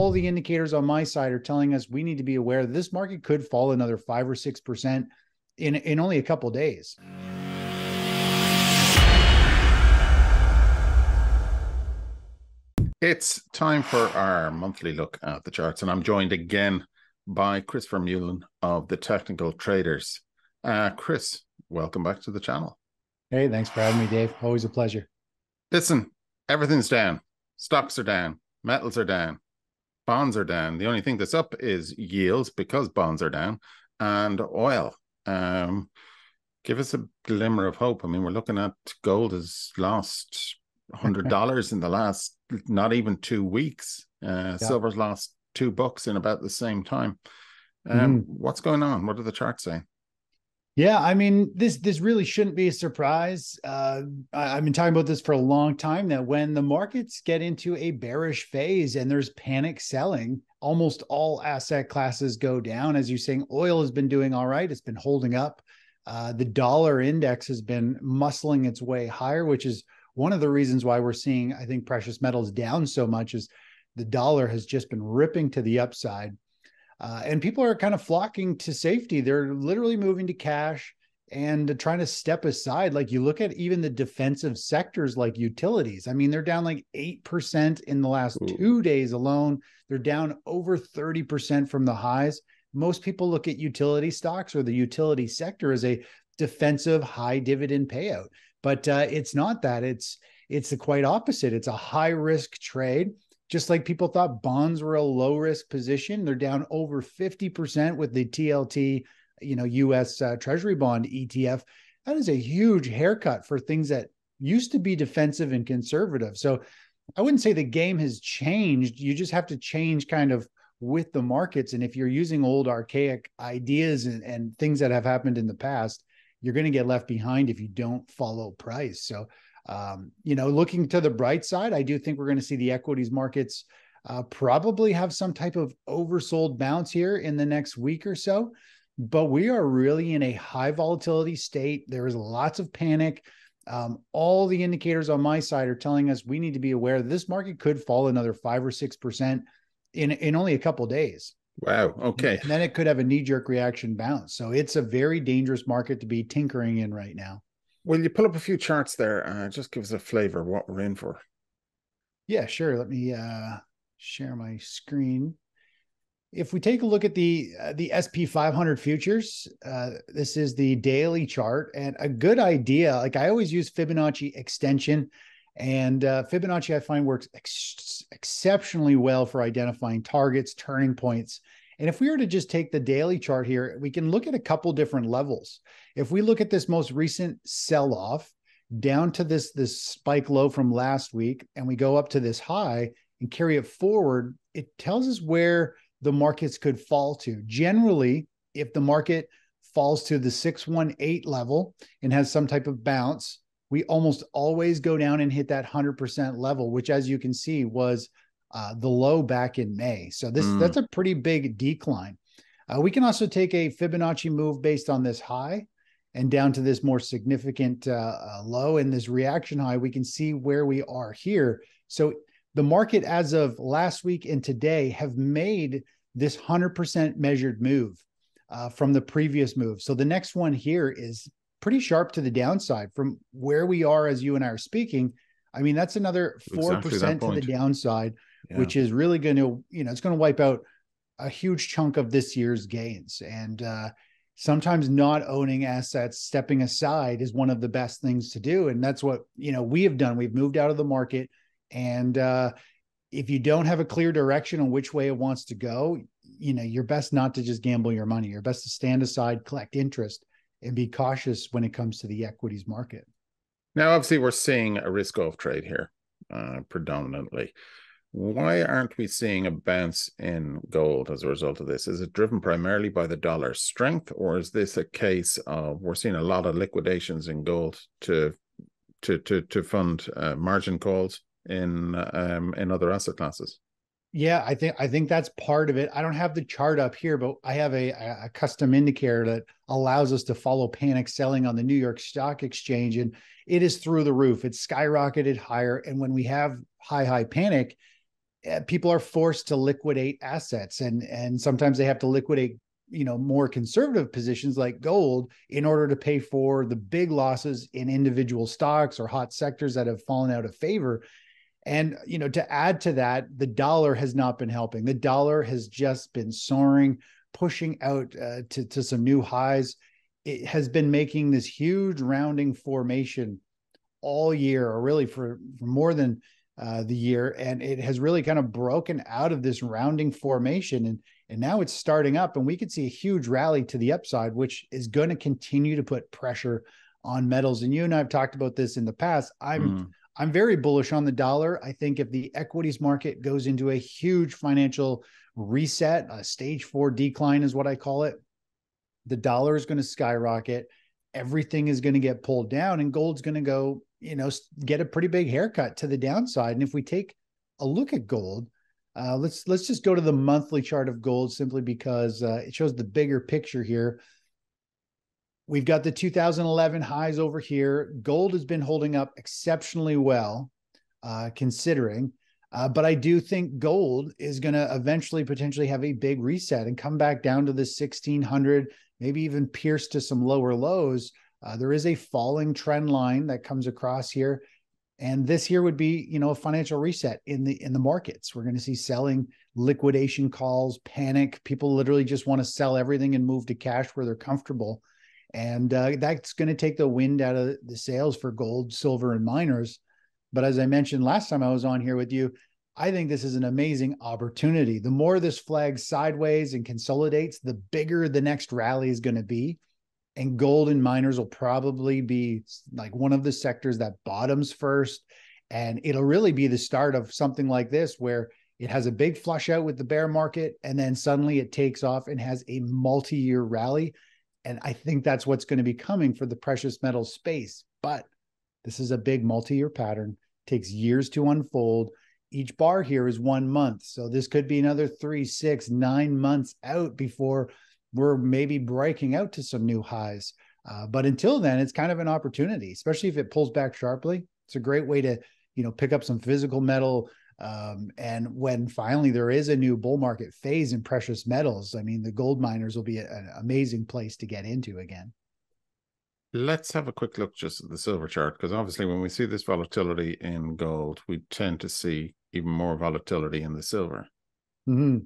all the indicators on my side are telling us we need to be aware that this market could fall another 5 or 6% in only a couple of days. It's time for our monthly look at the charts, and I'm joined again by Chris Vermeulen of the Technical Traders. Chris, welcome back to the channel. Hey, thanks for having me, Dave. Always a pleasure. Listen, everything's down. Stocks are down. Metals are down. Bonds are down. The only thing that's up is yields because bonds are down, and oil. Give us a glimmer of hope. I mean, we're looking at gold has lost $100 in the last not even 2 weeks. Silver's lost $2 in about the same time. What's going on? What are the charts saying? Yeah, I mean, this really shouldn't be a surprise. I've been talking about this for a long time, that when the markets get into a bearish phase and there's panic selling, almost all asset classes go down. As you're saying, oil has been doing all right. It's been holding up. The dollar index has been muscling its way higher, which is one of the reasons why we're seeing, I think, precious metals down so much, is the dollar has just been ripping to the upside. And people are kind of flocking to safety. They're literally moving to cash and trying to step aside. Like, you look at even the defensive sectors like utilities. I mean, they're down like 8% in the last 2 days alone. They're down over 30% from the highs. Most people look at utility stocks or the utility sector as a defensive high dividend payout, but it's not that. It's the quite opposite. It's a high risk trade. Just like people thought bonds were a low risk position, they're down over 50% with the TLT, US Treasury bond ETF. That is a huge haircut for things that used to be defensive and conservative. So I wouldn't say the game has changed. You just have to change kind of with the markets. And if you're using old archaic ideas and things that have happened in the past, you're going to get left behind if you don't follow price. So looking to the bright side, I do think we're going to see the equities markets probably have some type of oversold bounce here in the next week or so. But we are really in a high volatility state. There is lots of panic. All the indicators on my side are telling us we need to be aware that this market could fall another 5 or 6% in only a couple of days. Wow. Okay. And then it could have a knee-jerk reaction bounce. So it's a very dangerous market to be tinkering in right now. Will you pull up a few charts there? Just give us a flavor of what we're in for. Yeah, sure. Let me share my screen. If we take a look at the SP 500 futures, this is the daily chart, and a good idea. Like, I always use Fibonacci extension, and Fibonacci I find works exceptionally well for identifying targets, turning points. And if we were to just take the daily chart here, we can look at a couple different levels. If we look at this most recent sell-off down to this spike low from last week, and we go up to this high and carry it forward, it tells us where the markets could fall to. Generally, if the market falls to the 618 level and has some type of bounce, we almost always go down and hit that 100% level, which, as you can see, was the low back in May. So that's a pretty big decline. We can also take a Fibonacci move based on this high and down to this more significant low, and this reaction high. We can see where we are here. So the market as of last week and today have made this 100% measured move from the previous move. So the next one here is pretty sharp to the downside from where we are as you and I are speaking. I mean, that's another 4% to the downside, which is really going to, it's going to wipe out a huge chunk of this year's gains. And sometimes not owning assets, stepping aside, is one of the best things to do. And that's what, we have done. We've moved out of the market. And if you don't have a clear direction on which way it wants to go, you're best not to just gamble your money. You're best to stand aside, collect interest, and be cautious when it comes to the equities market. Now, obviously, we're seeing a risk-off trade here predominantly. Why aren't we seeing a bounce in gold as a result of this? Is it driven primarily by the dollar strength, or is this a case of we're seeing a lot of liquidations in gold to fund margin calls in other asset classes? Yeah, I think that's part of it. I don't have the chart up here, but I have a custom indicator that allows us to follow panic selling on the New York Stock Exchange, and it is through the roof. It's skyrocketed higher, and when we have high panic, people are forced to liquidate assets, and sometimes they have to liquidate, more conservative positions like gold in order to pay for the big losses in individual stocks or hot sectors that have fallen out of favor. And, to add to that, the dollar has not been helping. The dollar has just been soaring, pushing out to some new highs. It has been making this huge rounding formation all year, or really for more than the year. And it has really kind of broken out of this rounding formation. And now it's starting up, and we could see a huge rally to the upside, which is going to continue to put pressure on metals. And you and I have talked about this in the past. I'm very bullish on the dollar. I think if the equities market goes into a huge financial reset, a stage 4 decline is what I call it, the dollar is going to skyrocket. Everything is going to get pulled down, and gold's going to go, get a pretty big haircut to the downside. And if we take a look at gold, let's just go to the monthly chart of gold, simply because it shows the bigger picture here. We've got the 2011 highs over here. Gold has been holding up exceptionally well, considering. But I do think gold is going to eventually potentially have a big reset and come back down to the 1600, maybe even pierce to some lower lows. There is a falling trend line that comes across here. And this here would be, a financial reset in the markets. We're going to see selling, liquidation calls, panic. People literally just want to sell everything and move to cash where they're comfortable. And that's going to take the wind out of the sails for gold, silver, and miners. But as I mentioned last time I was on here with you, I think this is an amazing opportunity. The more this flags sideways and consolidates, the bigger the next rally is going to be. And gold and miners will probably be like one of the sectors that bottoms first. And it'll really be the start of something like this, where it has a big flush out with the bear market, and then suddenly it takes off and has a multi-year rally. And I think that's what's going to be coming for the precious metal space. But this is a big multi-year pattern, takes years to unfold. Each bar here is 1 month. So this could be another 3, 6, 9 months out before we're maybe breaking out to some new highs. But until then, it's kind of an opportunity, especially if it pulls back sharply. It's a great way to, pick up some physical metal. And when finally there is a new bull market phase in precious metals, I mean, the gold miners will be an amazing place to get into again. Let's have a quick look just at the silver chart, because obviously when we see this volatility in gold, we tend to see even more volatility in the silver. Mm-hmm.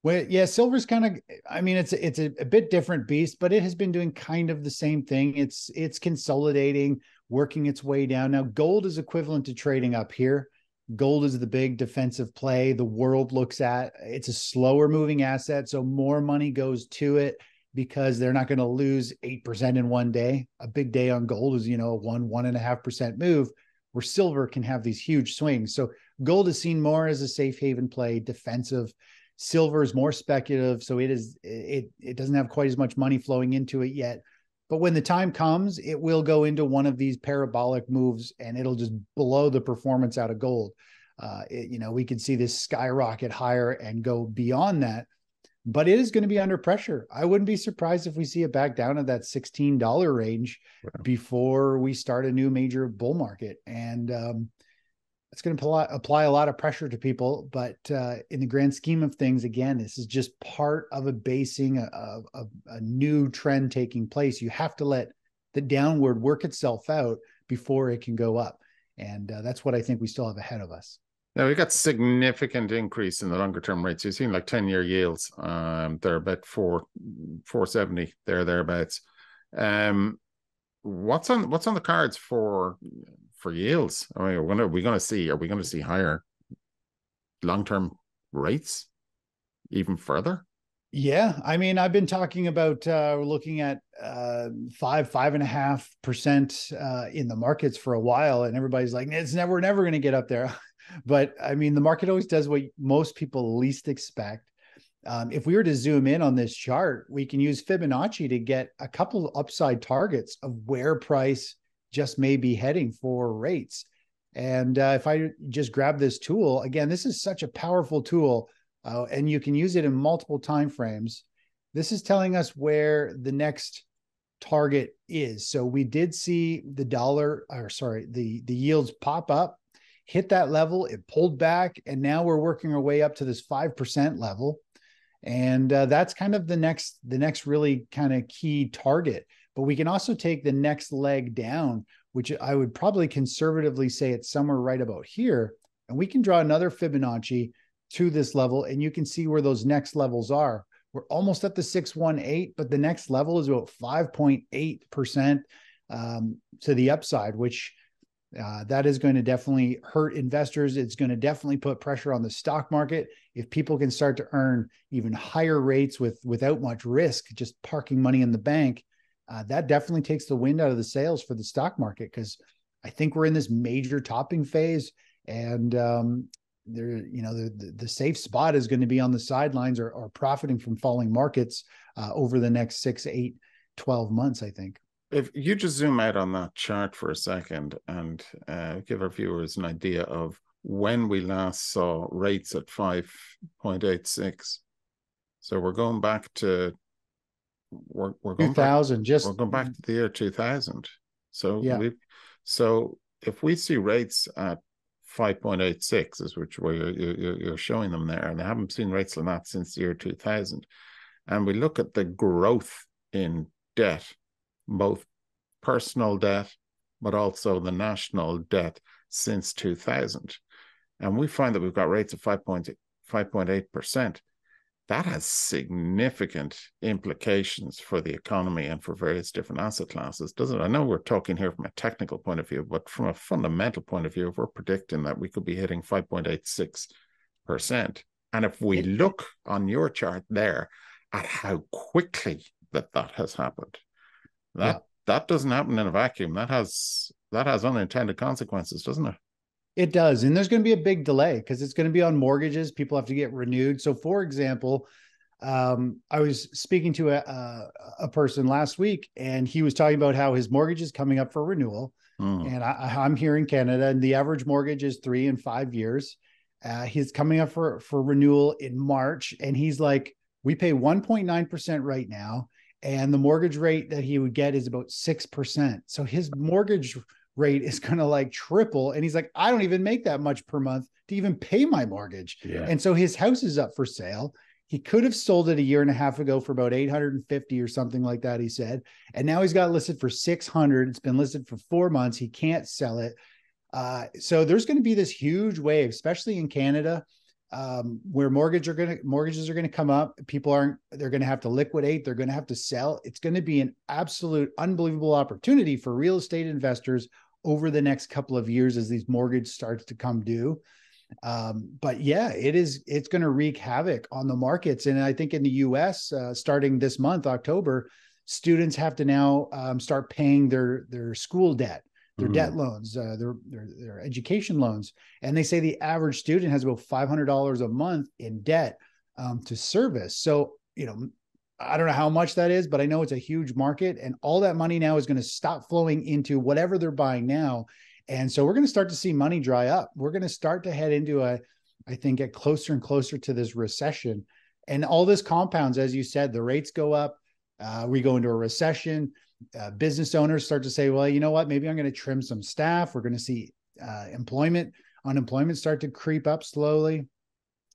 Well, yeah, silver's kind of, I mean, it's a bit different beast, but it has been doing kind of the same thing. It's consolidating, working its way down. Now, gold is equivalent to trading up here. Gold is the big defensive play the world looks at. It's a slower moving asset, so more money goes to it because they're not going to lose 8% in one day. A big day on gold is, a 1.5% move, where silver can have these huge swings. So gold is seen more as a safe haven play, defensive. Silver is more speculative, so it doesn't have quite as much money flowing into it yet. But when the time comes, it will go into one of these parabolic moves, and it'll just blow the performance out of gold. We could see this skyrocket higher and go beyond that, but it is going to be under pressure. I wouldn't be surprised if we see it back down to that $16 range before we start a new major bull market. And it's going to apply a lot of pressure to people. But in the grand scheme of things, again, this is just part of a basing of a new trend taking place. You have to let the downward work itself out before it can go up. And that's what I think we still have ahead of us. Now, we got significant increase in the longer term rates. You've seen like 10-year yields. They're about 4.70 thereabouts. What's on the cards for yields? I mean, when are we going to see? Are we going to see higher long-term rates even further? Yeah, I mean, I've been talking about looking at 5.5% in the markets for a while, and everybody's like, we're never going to get up there. But I mean, the market always does what most people least expect. If we were to zoom in on this chart, we can use Fibonacci to get a couple of upside targets of where price just may be heading for rates. And if I just grab this tool, again, this is such a powerful tool, and you can use it in multiple time frames. This is telling us where the next target is. So we did see the yields pop up hit that level, it pulled back, and now we're working our way up to this 5% level. And that's kind of the next really kind of key target. But we can also take the next leg down, which I would probably conservatively say it's somewhere right about here. And we can draw another Fibonacci to this level, and you can see where those next levels are. We're almost at the 618, but the next level is about 5.8% to the upside, which that is going to definitely hurt investors. It's going to definitely put pressure on the stock market. If people can start to earn even higher rates without much risk, just parking money in the bank, that definitely takes the wind out of the sails for the stock market, because I think we're in this major topping phase, and the safe spot is going to be on the sidelines or profiting from falling markets over the next 6, 8, 12 months, I think. If you just zoom out on that chart for a second and give our viewers an idea of when we last saw rates at 5.86. So we're going back to we're going 2000, back, we're going back to the year 2000. So yeah. So if we see rates at 5.86, is which way you're showing them there, and I haven't seen rates like that since the year 2000, and we look at the growth in debt, both personal debt, but also the national debt since 2000. And we find that we've got rates of 5.8%. That has significant implications for the economy and for various different asset classes, doesn't it? I know we're talking here from a technical point of view, but from a fundamental point of view, if we're predicting that we could be hitting 5.86%, and if we look on your chart there at how quickly that has happened, that doesn't happen in a vacuum. That has unintended consequences, doesn't it? It does. And there's going to be a big delay because it's going to be on mortgages. People have to get renewed. So for example, I was speaking to a person last week, and he was talking about how his mortgage is coming up for renewal. And I'm here in Canada, and the average mortgage is 3 and 5 years. He's coming up for renewal in March. And he's like, we pay 1.9% right now, and the mortgage rate that he would get is about 6%. So his mortgage rate is going to like triple. And he's like, I don't even make that much per month to even pay my mortgage. Yeah. And so his house is up for sale. He could have sold it a year and a half ago for about 850 or something like that, he said. And now he's got listed for 600. It's been listed for 4 months. He can't sell it. So there's going to be this huge wave, especially in Canada, where mortgages are going to come up. They're going to have to liquidate. They're going to have to sell. It's going to be an absolute unbelievable opportunity for real estate investors over the next couple of years as these mortgages starts to come due. But yeah, it's going to wreak havoc on the markets. And I think in the US, starting this month, October, students have to now start paying their school debt, their debt loans, their education loans. And they say the average student has about $500 a month in debt to service. So, I don't know how much that is, but I know it's a huge market, and all that money now is going to stop flowing into whatever they're buying now. And so we're going to start to see money dry up. We're going to start to head into I think, get closer and closer to this recession. And all this compounds, as you said, the rates go up. We go into a recession. Business owners start to say, well, you know what? Maybe I'm going to trim some staff. We're going to see unemployment start to creep up slowly.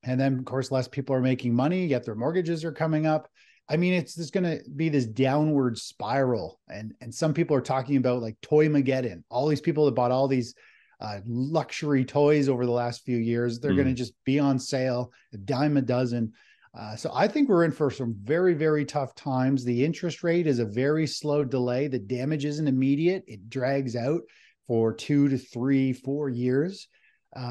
And then, of course, less people are making money, yet their mortgages are coming up. I mean, it's just going to be this downward spiral. And some people are talking about like Toy-mageddon. All these people that bought all these luxury toys over the last few years, they're going to just be on sale, a dime a dozen. So I think we're in for some very, very tough times. The interest rate is a very slow delay. The damage isn't immediate. It drags out for 2 to 3, 4 years.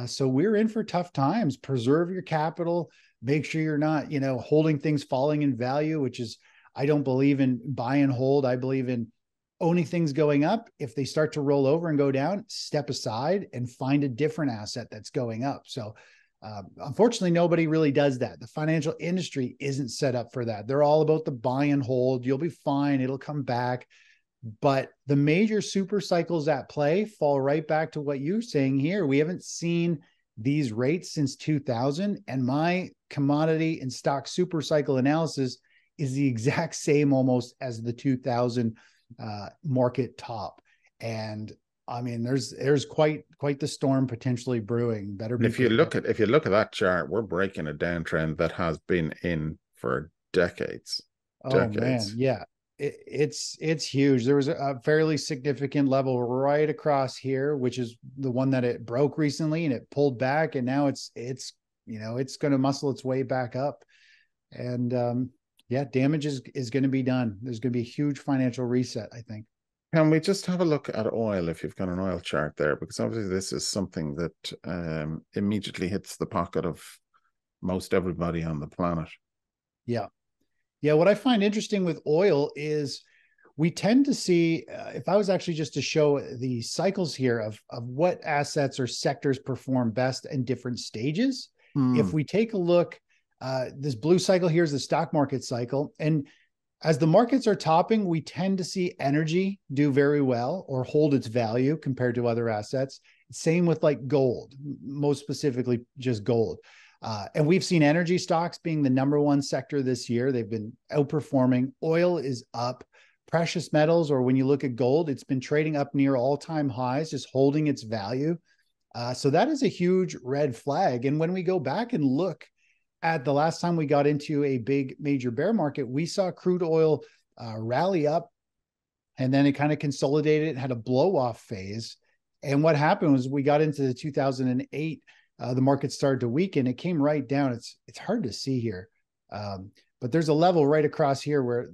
So we're in for tough times. Preserve your capital. Make sure you're not, holding things falling in value, which is, I don't believe in buy and hold. I believe in owning things going up. If they start to roll over and go down, step aside and find a different asset that's going up. So unfortunately, nobody really does that. The financial industry isn't set up for that. They're all about the buy and hold. You'll be fine. It'll come back. But the major super cycles at play fall right back to what you're saying here. We haven't seen these rates since 2000. And my commodity and stock super cycle analysis is the exact same almost as the 2000 market top. And I mean, there's quite the storm potentially brewing. Better And be prepared. if you look at that chart, we're breaking a downtrend that has been in for decades. Oh man, Decades. yeah. It's huge. There was a fairly significant level right across here, which is the one that it broke recently and it pulled back, and now it's it's going to muscle its way back up. And yeah, damage is going to be done. There's going to be a huge financial reset, I think. Can we just have a look at oil if you've got an oil chart there? Because obviously this is something that immediately hits the pocket of most everybody on the planet. Yeah. Yeah, what I find interesting with oil is we tend to see, if I was actually just to show the cycles here of what assets or sectors perform best in different stages. If we take a look, this blue cycle here is the stock market cycle. And as the markets are topping, we tend to see energy do very well or hold its value compared to other assets. Same with like gold, most specifically just gold. And we've seen energy stocks being the number one sector this year. They've been outperforming. Oil is up. Precious metals, or when you look at gold, it's been trading up near all-time highs, just holding its value. So that is a huge red flag. And when we go back and look at the last time we got into a big major bear market, we saw crude oil rally up, and then it kind of consolidated, had a blow-off phase. And what happened was we got into the 2008, the market started to weaken. It came right down. It's hard to see here, but there's a level right across here where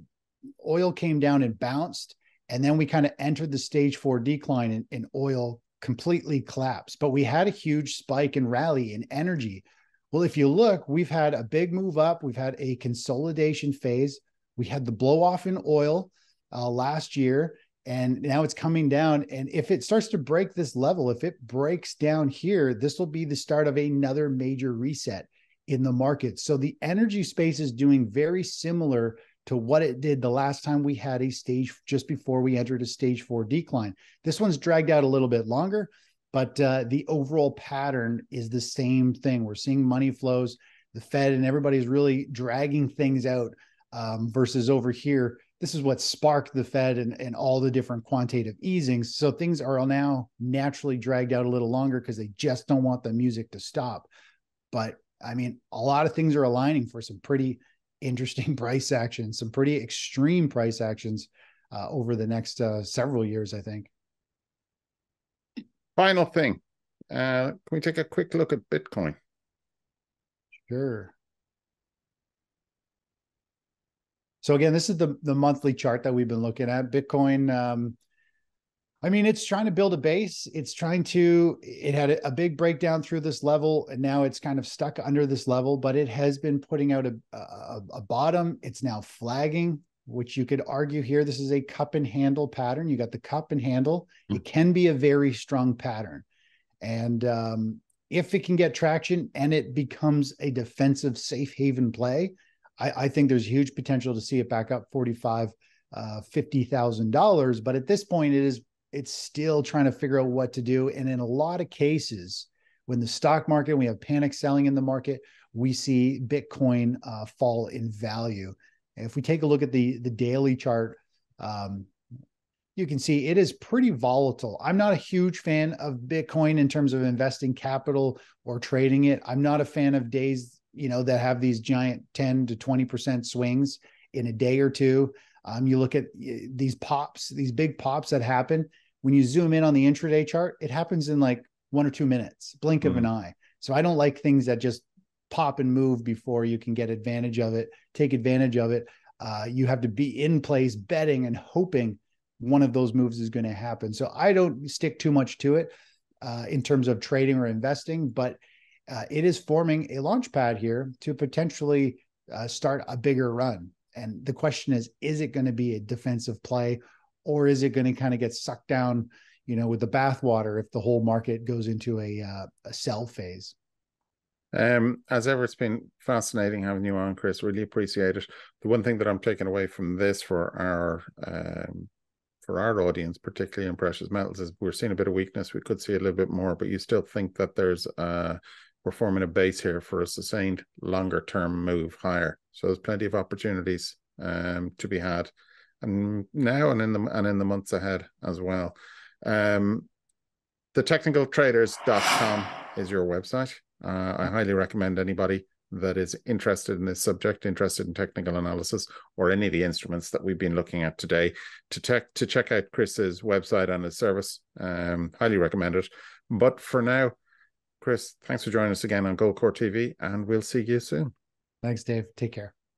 oil came down and bounced, and then we kind of entered the stage 4 decline, and oil completely collapsed. But we had a huge spike and rally in energy. Well, if you look, we've had a big move up. We've had a consolidation phase. We had the blow off in oil last year, and now it's coming down. And if it starts to break this level, if it breaks down here, this will be the start of another major reset in the market. So the energy space is doing very similar to what it did the last time we had a stage, just before we entered a stage 4 decline. This one's dragged out a little bit longer, but the overall pattern is the same thing. We're seeing money flows, the Fed and everybody's really dragging things out, versus over here. This is what sparked the Fed and all the different quantitative easings. So things are now naturally dragged out a little longer because they just don't want the music to stop. But I mean, a lot of things are aligning for some pretty interesting price actions, some pretty extreme price actions over the next several years, I think. Final thing, can we take a quick look at Bitcoin? Sure. So again, this is the monthly chart that we've been looking at. Bitcoin, I mean, it's trying to build a base. It had a big breakdown through this level, and now it's kind of stuck under this level, but it has been putting out a bottom. It's now flagging, which you could argue here, this is a cup and handle pattern. You got the cup and handle. It can be a very strong pattern. And if it can get traction and it becomes a defensive safe haven play, I think there's huge potential to see it back up $45,000, $50,000. But at this point, it's still trying to figure out what to do. And in a lot of cases, when the stock market, we have panic selling in the market, we see Bitcoin fall in value. And if we take a look at the daily chart, you can see it is pretty volatile. I'm not a huge fan of Bitcoin in terms of investing capital or trading it. I'm not a fan of days, that have these giant 10 to 20% swings in a day or two. You look at these pops, these big pops that happen. When you zoom in on the intraday chart, it happens in like 1 or 2 minutes, blink of an eye. So I don't like things that just pop and move before you can get advantage of it, take advantage of it. You have to be in place betting and hoping one of those moves is going to happen. So I don't stick too much to it in terms of trading or investing, but it is forming a launch pad here to potentially start a bigger run. And the question is it going to be a defensive play, or is it going to kind of get sucked down, with the bathwater if the whole market goes into a sell phase? As ever, it's been fascinating having you on, Chris. Really appreciate it. The one thing that I'm taking away from this for our audience, particularly in precious metals, is we're seeing a bit of weakness. We could see a little bit more, but you still think that we're forming a base here for a sustained longer term move higher. So there's plenty of opportunities to be had, and now and in the months ahead as well. thetechnicaltraders.com is your website. I highly recommend anybody that is interested in this subject, interested in technical analysis or any of the instruments that we've been looking at today, to check out Chris's website and his service. Highly recommend it. But for now, Chris, thanks for joining us again on GoldCore TV, and we'll see you soon. Thanks, Dave. Take care.